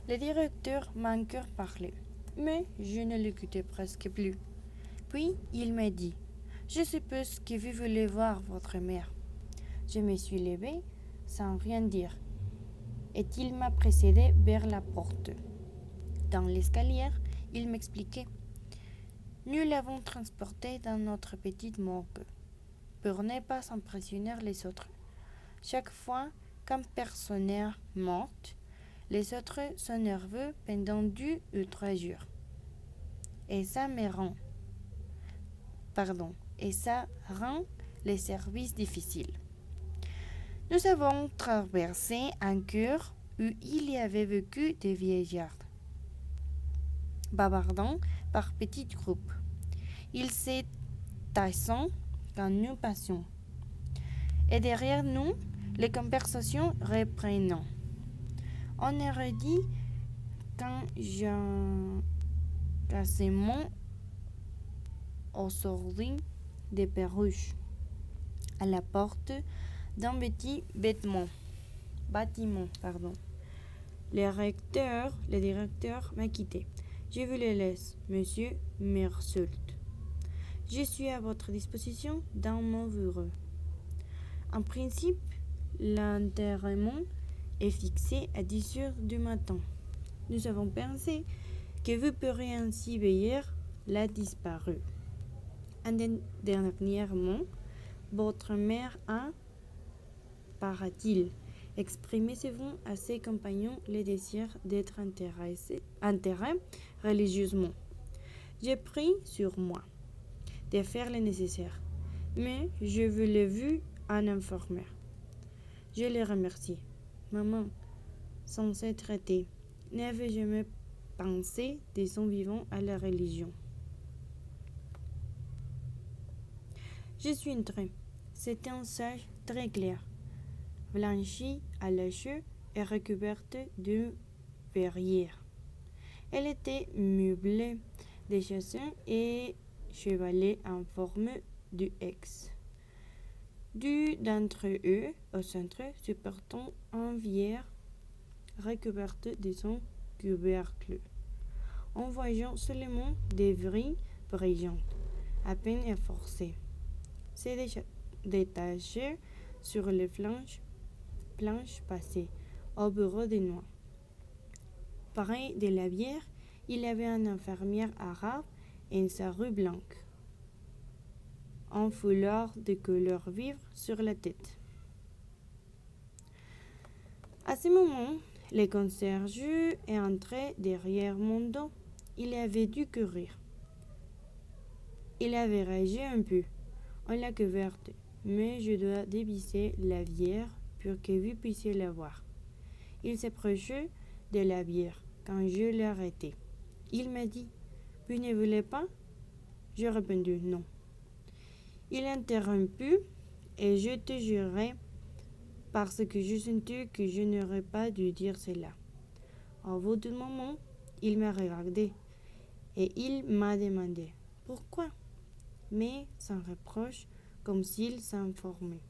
Le directeur m'a encore parlé, mais je ne l'écoutais presque plus. Puis il m'a dit: Je suppose que vous voulez voir votre mère. Je me suis levée sans rien dire, et il m'a précédé vers la porte. Dans l'escalier, il m'expliquait: Nous l'avons transportée dans notre petite morgue pour ne pas impressionner les autres. Chaque fois qu'une personne est morte, les autres sont nerveux pendant 2 ou 3 jours. Et ça rend les services difficiles. Nous avons traversé un cours où il y avait beaucoup de vieillards, bavardant par petits groupes. Ils se taisaient quand nous passions. Et derrière nous, les conversations reprenaient. On aurait dit qu'un cassement aujourd'hui des perruches à la porte d'un petit bâtiment. Le directeur m'a quitté. Je vous le laisse, monsieur Meursault. Je suis à votre disposition dans mon bureau. En principe, l'enterrement est fixé à 10 heures du matin. Nous avons pensé que vous pourriez ainsi veiller la disparue. Dernièrement, votre mère a, paraît-il, exprimé souvent à ses compagnons le désir d'être enterrés religieusement. J'ai pris sur moi de faire le nécessaire, mais je vous l'ai vu en informer. Je le remercie. Maman, sans se traiter, n'avait jamais pensé de son vivant à la religion. Je suis entrée. C'était un sage très clair, blanchi à la chaux et recouverte de verrières. Elle était meublée de chaises et chevalets en forme de X. Deux d'entre eux, au centre, supportant un vieil recouverte de son couvercle. En voyant seulement des vrilles brillantes, à peine efforcées, se détachaient sur les planches passées au bureau de noix. Près de la bière, il y avait une infirmière arabe et sa robe blanche, un foulard de couleur vive sur la tête. À ce moment, le concierge est entré derrière mon dos. Il avait dû courir. Il avait ragé un peu. On l'a couverte, mais je dois dévisser la bière pour que vous puissiez la voir. Il s'approchait de la bière quand je l'ai arrêté. Il m'a dit: Vous ne voulez pas? J'ai répondu non. Il interrompit et je te jurai parce que je sentais que je n'aurais pas dû dire cela. Au bout d'un moment, il m'a regardé et il m'a demandé pourquoi, mais sans reproche, comme s'il s'informait.